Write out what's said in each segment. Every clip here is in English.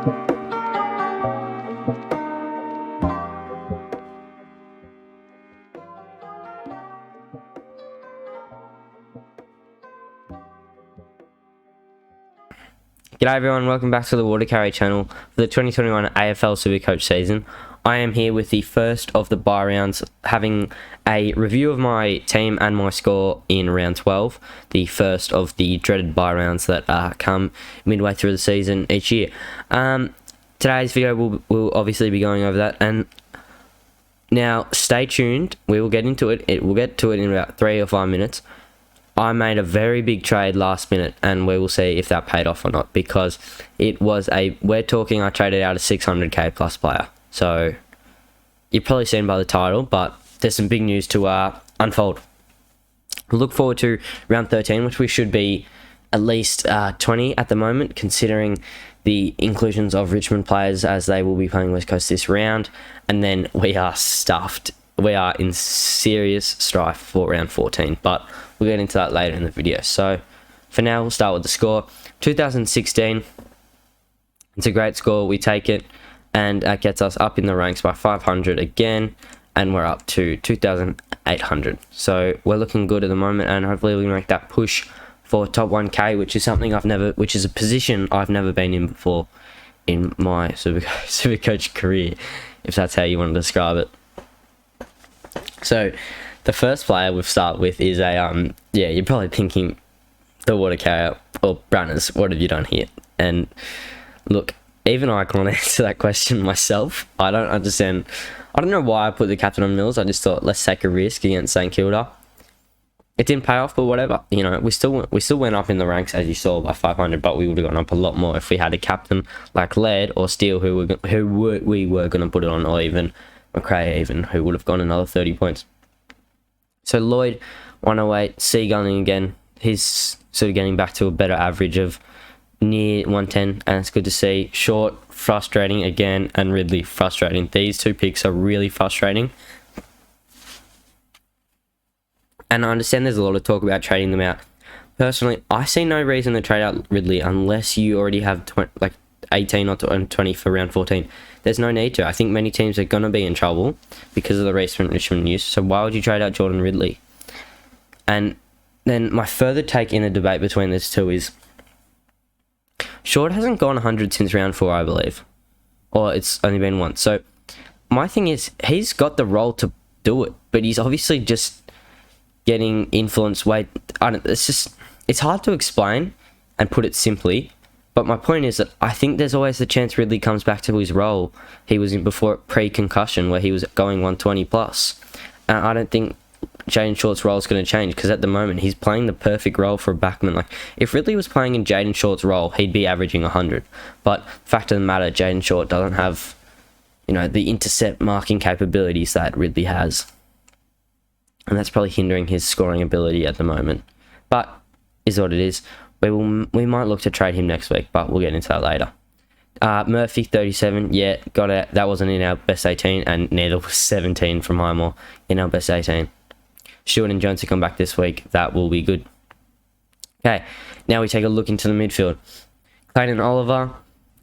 G'day everyone, welcome back to the Water Carry channel for the 2021 AFL SuperCoach season. I am here with the first of the bye rounds, having a review of my team and my score in round 12, the first of the dreaded bye rounds that come midway through the season each year. Today's video will obviously be going over that, and now stay tuned, we will get into it. We'll get to it in about 3 or 5 minutes. I made a very big trade last minute, and we will see if that paid off or not, because it was I traded out a 600k plus player. So you've probably seen by the title, but there's some big news to unfold. Look forward to round 13, which we should be at least 20 at the moment, considering the inclusions of Richmond players, as they will be playing West Coast this round, and then we are stuffed. We are in serious strife for round 14, but we'll get into that later in the video. So for now, we'll start with the score. 2016, it's a great score. We take it, and that gets us up in the ranks by 500 again, and we're up to 2,800. So we're looking good at the moment, and hopefully we can make that push for top 1k, which is something which is a position I've never been in before in my SuperCoach career, if that's how you want to describe it. So the first player we'll start with is you're probably thinking, the water carrier, or Branners, what have you done here? And look, even I can't answer that question myself. I don't understand. I don't know why I put the captain on Mills. I just thought, let's take a risk against St Kilda. It didn't pay off, but whatever. You know, we still went up in the ranks, as you saw, by 500, but we would have gone up a lot more if we had a captain like Laird or Steele, who we were going to put it on, or even McRae, who would have gone another 30 points. So Lloyd, 108, Seagunning again. He's sort of getting back to a better average of near 110, and it's good to see. Short, frustrating again, and Ridley, frustrating. These two picks are really frustrating. And I understand there's a lot of talk about trading them out. Personally, I see no reason to trade out Ridley unless you already have 18 or 20 for round 14. There's no need to. I think many teams are going to be in trouble because of the recent Richmond news. So why would you trade out Jordan Ridley? And then my further take in the debate between these two is, Short hasn't gone 100 since round 4, I believe. Or it's only been once. So my thing is, he's got the role to do it, but he's obviously just getting influence. It's hard to explain and put it simply. But my point is that I think there's always the chance Ridley comes back to his role he was in before pre-concussion, where he was going 120 plus. And I don't think Jaden Short's role is going to change, because at the moment he's playing the perfect role for a backman. Like, if Ridley was playing in Jaden Short's role, he'd be averaging 100. But fact of the matter, Jaden Short doesn't have, the intercept marking capabilities that Ridley has, and that's probably hindering his scoring ability at the moment. But is what it is. We might look to trade him next week, but we'll get into that later. Murphy, 37, yeah, got it. That wasn't in our best 18, and neither was 17 from Highmore in our best 18. Stewart and Jones to come back this week. That will be good. Okay, now we take a look into the midfield. Clayton Oliver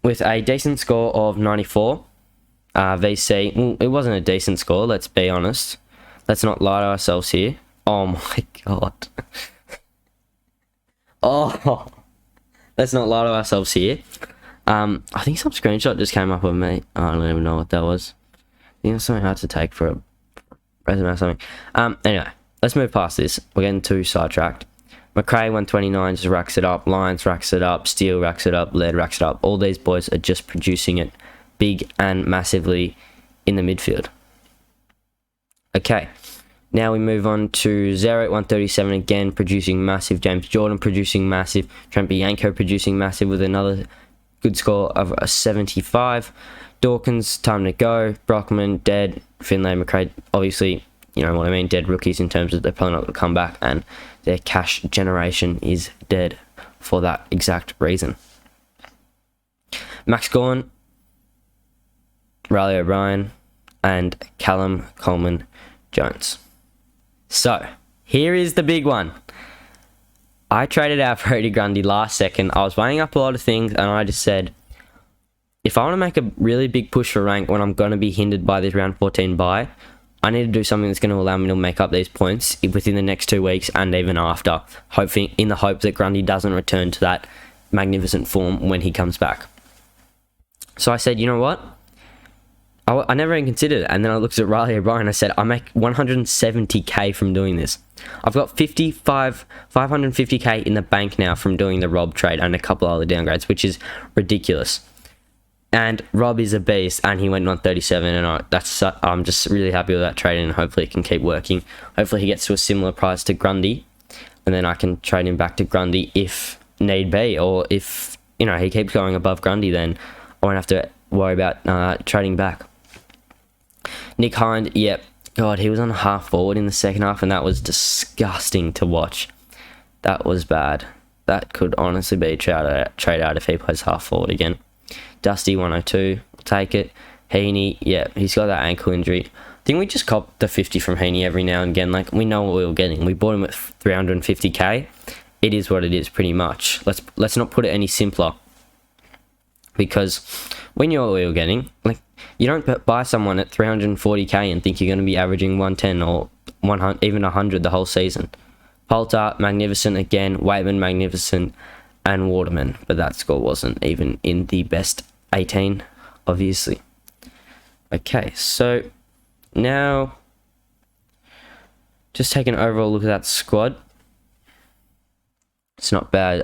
with a decent score of 94. VC, well, it wasn't a decent score, let's be honest. Let's not lie to ourselves here. Oh my god. Oh, let's not lie to ourselves here. I think some screenshot just came up with me. I don't even know what that was. I think it's something hard to take for a resume or something. Anyway, let's move past this. We're getting too sidetracked. McRae, 129, just racks it up. Lyons racks it up. Steele racks it up. Laird racks it up. All these boys are just producing it big and massively in the midfield. Okay. Now we move on to Zero at 137 again, producing massive. James Jordan producing massive. Trent Bianco producing massive with another good score of a 75. Dawkins, time to go. Brockman, dead. Finlay, McRae, obviously, you know what I mean, dead rookies in terms of they're probably not going to come back, and their cash generation is dead for that exact reason. Max Gawn, Riley O'Brien, and Callum Coleman Jones. So, here is the big one. I traded out Brodie Grundy last second. I was weighing up a lot of things, and I just said, if I want to make a really big push for rank when I'm going to be hindered by this round 14 bye, I need to do something that's going to allow me to make up these points within the next 2 weeks and even after, hoping in the hope that Grundy doesn't return to that magnificent form when he comes back. So I said, you know what? I never even considered it, and then I looked at Riley O'Brien and I said, I make 170k from doing this. I've got 550k in the bank now from doing the Rob trade and a couple other downgrades, which is ridiculous. And Rob is a beast, and he went on 37, and I'm just really happy with that trade, and hopefully it can keep working. Hopefully he gets to a similar price to Grundy, and then I can trade him back to Grundy if need be, or if he keeps going above Grundy, then I won't have to worry about trading back. Nick Hind, yep, God, he was on half forward in the second half, and that was disgusting to watch. That was bad. That could honestly be a trade out if he plays half forward again. Dusty 102, we'll take it. Heaney, yeah, he's got that ankle injury. I think we just cop the 50 from Heaney every now and again. Like, we know what we were getting. We bought him at 350k. It is what it is, pretty much. Let's not put it any simpler, because we knew what we were getting. Like, you don't buy someone at 340k and think you're going to be averaging 110 or 100, even 100 the whole season. Poulter, magnificent again. Waitman, magnificent. And Waterman. But that score wasn't even in the best 18, obviously. Okay, so now just take an overall look at that squad. It's not bad.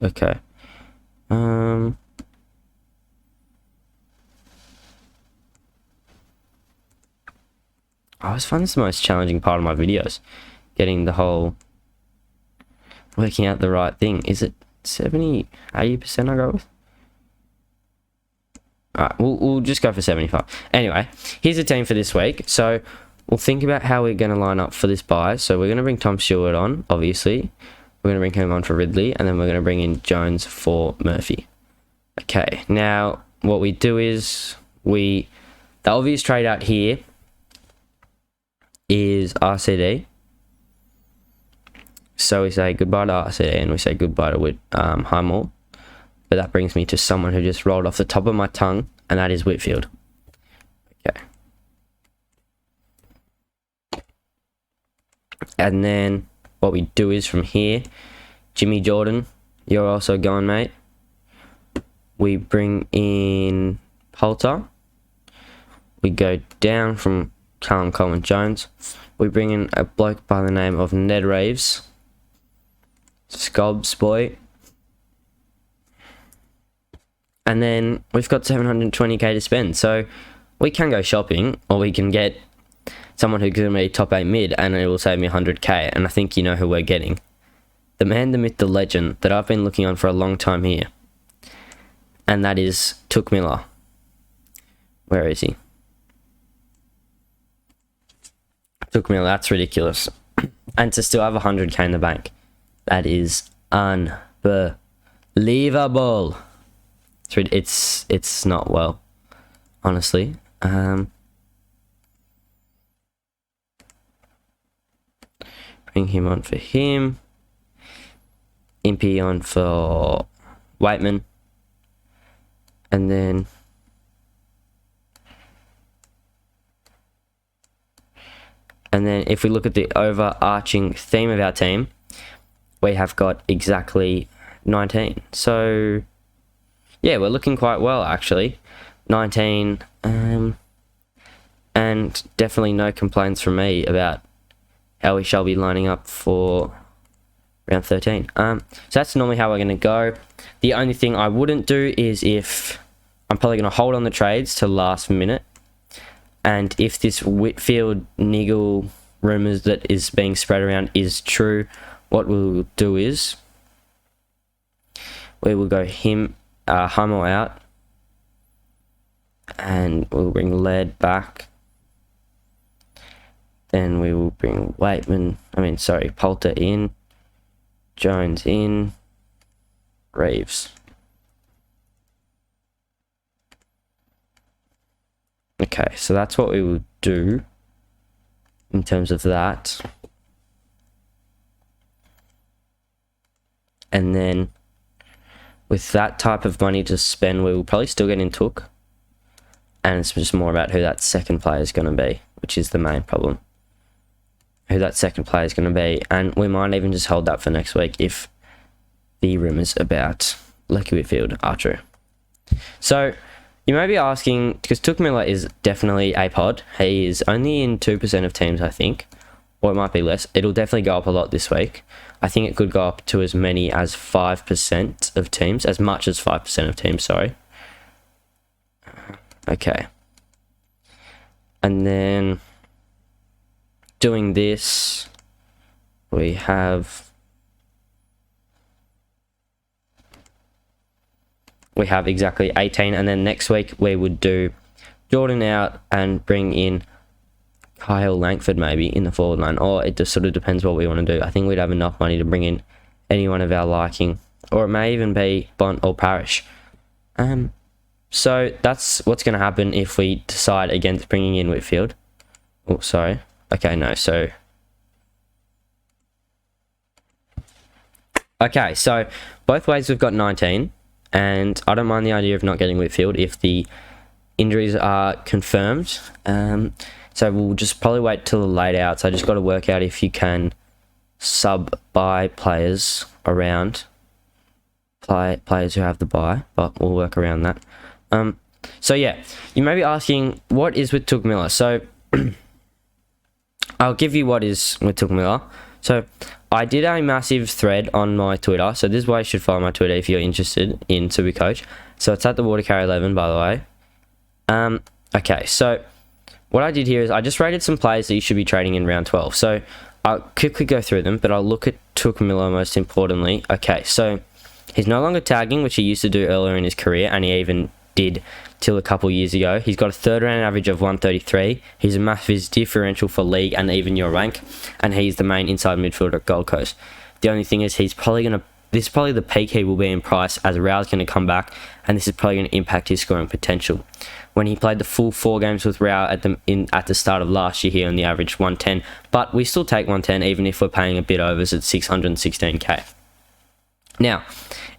Okay. I always find this the most challenging part of my videos. Getting the whole... working out the right thing. Is it 70, 80% I go with? Alright, we'll just go for 75. Anyway, here's the team for this week. So, we'll think about how we're going to line up for this bye. So, we're going to bring Tom Stewart on, obviously. We're going to bring him on for Ridley, and then we're going to bring in Jones for Murphy. Okay, now what we do is the obvious trade out here is RCD. So we say goodbye to RCD and we say goodbye to Highmore. But that brings me to someone who just rolled off the top of my tongue, and that is Whitfield. Okay. And then what we do is from here, Jimmy Jordan, you're also going, mate. We bring in Poulter. We go down from Callum Coleman Jones. We bring in a bloke by the name of Ned Reeves. Scobbs boy. And then we've got 720k to spend. So we can go shopping, or we can get someone who's going to be top 8 mid, and it will save me 100k. And I think you know who we're getting. The man, the myth, the legend that I've been looking on for a long time here. And that is Took Miller. Where is he? Took Miller, that's ridiculous. And to still have 100k in the bank. That is unbelievable. It's not well, honestly. Bring him on for him. Impey on for Waitman. And then if we look at the overarching theme of our team, we have got exactly 19. So yeah, we're looking quite well actually. 19, and definitely no complaints from me about how we shall be lining up for round 13. So that's normally how we're going to go. The only thing I wouldn't do is if I'm probably going to hold on the trades to last minute, and if this Whitfield niggle rumours that is being spread around is true, what we'll do is we will go Hummel out, and we'll bring Laird back. Then we will bring Poulter in, Jones in, Reeves. Okay, so that's what we will do in terms of that. And then with that type of money to spend, we will probably still get in Took. And it's just more about who that second player is going to be, which is the main problem. Who that second player is going to be. And we might even just hold that for next week if the rumours about Lucky Whitfield are true. So you may be asking, because Took Miller is definitely a pod. He is only in 2% of teams, I think. Or it might be less. It'll definitely go up a lot this week. I think it could go up to as many as 5% of teams. As much as 5% of teams, sorry. Okay. And then doing this, we have exactly 18, and then next week we would do Jordan out and bring in Kyle Langford maybe in the forward line, or it just sort of depends what we want to do. I think we'd have enough money to bring in anyone of our liking, or it may even be Bont or Parrish. So that's what's going to happen if we decide against bringing in Whitfield. Oh, sorry. Okay, no, so... Okay, so both ways we've got 19, and I don't mind the idea of not getting Whitfield if the injuries are confirmed. So we'll just probably wait till the late outs. I just got to work out if you can sub-buy players around players who have the buy, but we'll work around that. So yeah, you may be asking, what is with Took Miller? So I'll give you what is with Took Miller. So I did a massive thread on my Twitter. So this is why you should follow my Twitter if you're interested in SuperCoach. So it's at the Water Carry 11, by the way. Okay, so what I did here is I just rated some players that you should be trading in round 12. So I'll quickly go through them, but I'll look at Took Miller most importantly. Okay, so he's no longer tagging, which he used to do earlier in his career, and he even did till a couple years ago. He's got a third round average of 133. He's a massive differential for league and even your rank, and he's the main inside midfielder at Gold Coast. The only thing is this is probably the peak he will be in price, as Rao's going to come back, and this is probably going to impact his scoring potential. When he played the full 4 games with Rao at the start of last year, he only averaged 110, but we still take 110 even if we're paying a bit overs at 616k. Now,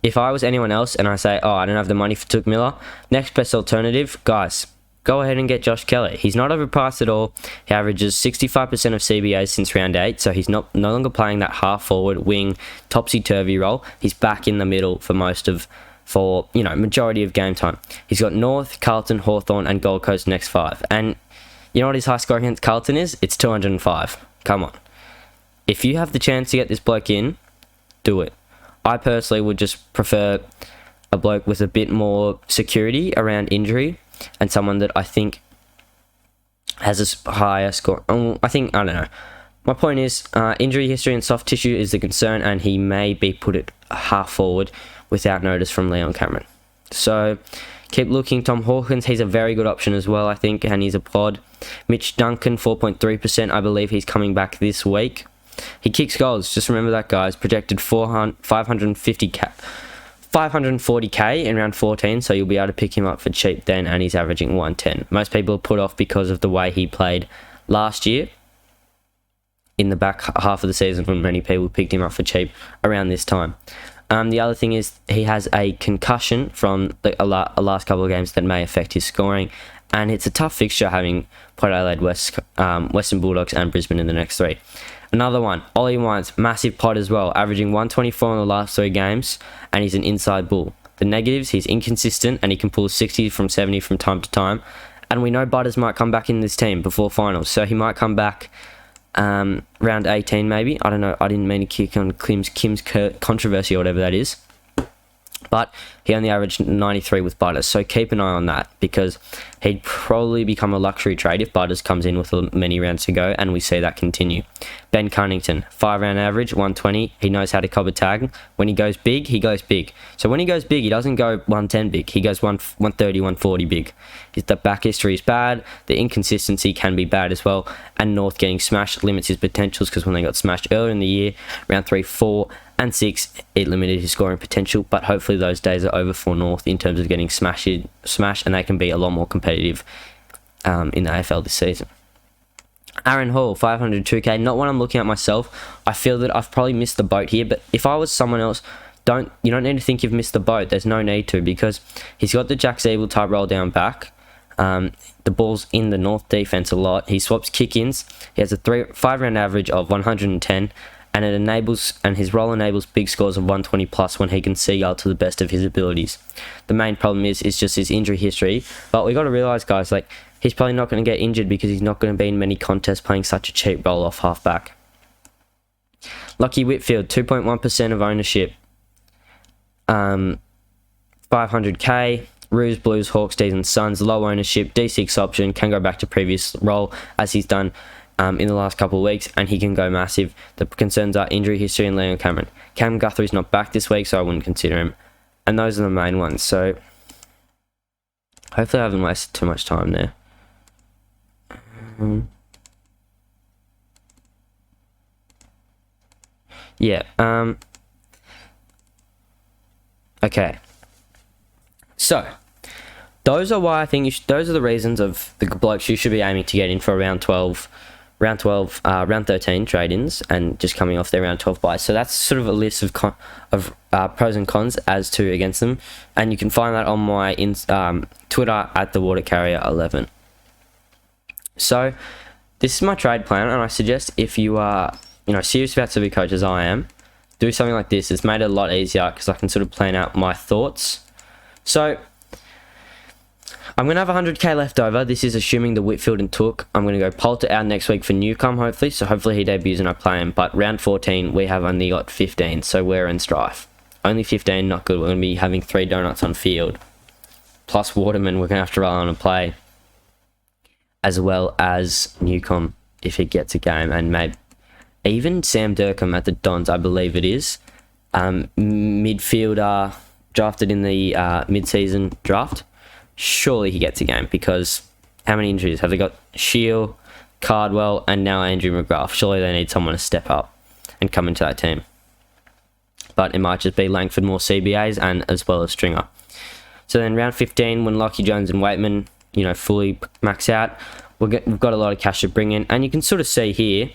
if I was anyone else and I say, oh, I don't have the money for Took Miller, next best alternative, guys, go ahead and get Josh Kelly. He's not overpriced at all. He averages 65% of CBAs since round 8, so he's no longer playing that half-forward, wing, topsy-turvy role. He's back in the middle for majority of game time. He's got North, Carlton, Hawthorn, and Gold Coast next 5. And you know what his high score against Carlton is? It's 205. Come on. If you have the chance to get this bloke in, do it. I personally would just prefer a bloke with a bit more security around injury and someone that I think has a higher score. I don't know. My point is, injury history and soft tissue is the concern, and he may be put at half forward without notice from Leon Cameron. So keep looking. Tom Hawkins, he's a very good option as well, I think, and he's a pod. Mitch Duncan, 4.3%. I believe he's coming back this week. He kicks goals. Just remember that, guys. Projected 540k in round 14, so you'll be able to pick him up for cheap then, and he's averaging 110. Most people are put off because of the way he played last year in the back half of the season, when many people picked him up for cheap around this time. The other thing is he has a concussion from a last couple of games that may affect his scoring, and it's a tough fixture having Port Adelaide, Western Bulldogs and Brisbane in the next 3. Another one, Ollie Wines, massive pod as well, averaging 124 in the last 3 games, and he's an inside bull. The negatives, he's inconsistent, and he can pull 60 from 70 from time to time, and we know Butters might come back in this team before finals, so he might come back round 18 maybe. I don't know, I didn't mean to kick on Kim's controversy or whatever that is, but he only averaged 93 with Butters, so keep an eye on that, because he'd probably become a luxury trade if Butters comes in with many rounds to go, and we see that continue. Ben Cunnington, 5-round average, 120. He knows how to cover tag. When he goes big, he goes big. So when he goes big, he doesn't go 110 big. He goes 130, 140 big. The back history is bad. The inconsistency can be bad as well. And North getting smashed limits his potentials, because when they got smashed earlier in the year, round 3, 4, and 6, it limited his scoring potential. But hopefully those days are over for North in terms of getting smashed, and they can be a lot more competitive in the AFL this season. Aaron Hall, 502k, not one I'm looking at myself. I feel that I've probably missed the boat here, but if I was someone else, you don't need to think you've missed the boat. There's no need to, because he's got the Jack Zeeble type roll down back. The ball's in the North defense a lot. He swaps kick-ins. He has a 5-round average of 110, and his role enables big scores of 120 plus when he can seagull to the best of his abilities. The main problem is just his injury history, but we got to realize, guys, like, he's probably not going to get injured because he's not going to be in many contests playing such a cheap roll-off halfback. Lucky Whitfield, 2.1% of ownership. 500k. Roos, Blues, Hawks, D's and Suns, low ownership, D6 option, can go back to previous role as he's done in the last couple of weeks, and he can go massive. The concerns are injury history and Leon Cameron. Cam Guthrie's not back this week, so I wouldn't consider him. And those are the main ones. So hopefully I haven't wasted too much time there. Yeah. Okay. So those are why I think those are the reasons of the blokes you should be aiming to get in for round 13 trade-ins, and just coming off their round 12 buys. So that's sort of a list of pros and cons as to against them, and you can find that on my Twitter at the watercarrier11. So this is my trade plan, and I suggest if you are serious about SuperCoach as I am, do something like this. It's made it a lot easier because I can sort of plan out my thoughts. So I'm going to have 100k left over. This is assuming the Whitfield and Took. I'm going to go Poulter out next week for Newcombe, hopefully. So hopefully he debuts and I play him. But round 14, we have only got 15. So we're in strife. Only 15, not good. We're going to be having 3 donuts on field. Plus Waterman, we're going to have to rely on a play. As well as Newcombe, if he gets a game. And maybe even Sam Durkham at the Dons, I believe it is. Midfielder drafted in the mid-season draft. Surely he gets a game, because how many injuries have they got? Shield, Cardwell, and now Andrew McGrath. Surely they need someone to step up and come into that team. But it might just be Langford, more CBAs, and as well as Stringer. So then round 15, when Lockie Jones and Waitman, fully max out, we've got a lot of cash to bring in, and you can sort of see here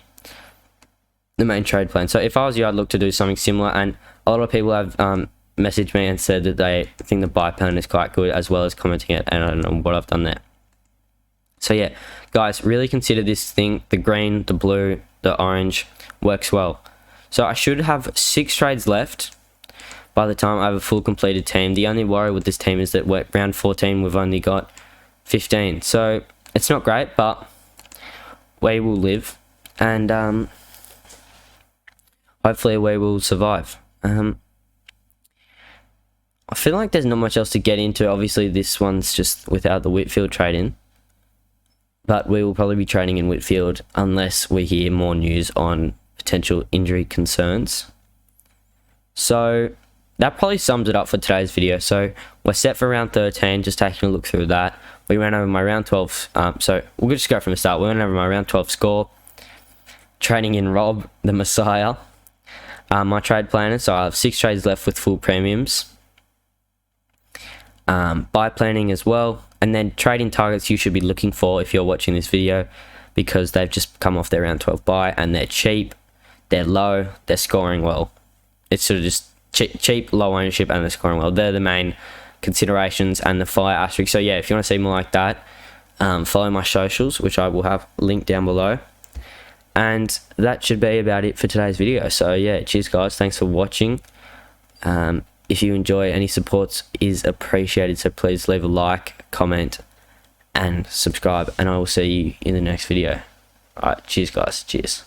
the main trade plan. So if I was you, I'd look to do something similar, and a lot of people have messaged me and said that they think the buy plan is quite good, as well as commenting it, and I don't know what I've done there. So yeah, guys, really consider this thing. The green, the blue, the orange works well. So I should have 6 trades left by the time I have a full completed team. The only worry with this team is that we're round 14, we've only got 15. So it's not great, but we will live, and hopefully we will survive. I feel like there's not much else to get into. Obviously, this one's just without the Whitfield trade-in. But we will probably be trading in Whitfield unless we hear more news on potential injury concerns. So that probably sums it up for today's video. So we're set for round 13, just taking a look through that. We ran over my round 12. So we'll just go from the start. We went over my round 12 score. Trading in Rob, the Messiah. My trade planner. So I have 6 trades left with full premiums. Buy planning as well, and then trading targets you should be looking for if you're watching this video, because they've just come off their round 12 buy and they're cheap, they're low, they're scoring well. It's sort of just cheap, low ownership, and they're scoring well. They're the main considerations, and the fire asterisk. So yeah, if you want to see more like that, follow my socials, which I will have linked down below. And that should be about it for today's video. So yeah, cheers guys, thanks for watching. If you enjoy, any support is appreciated, so please leave a like, comment, and subscribe, and I will see you in the next video. Alright, cheers guys, cheers.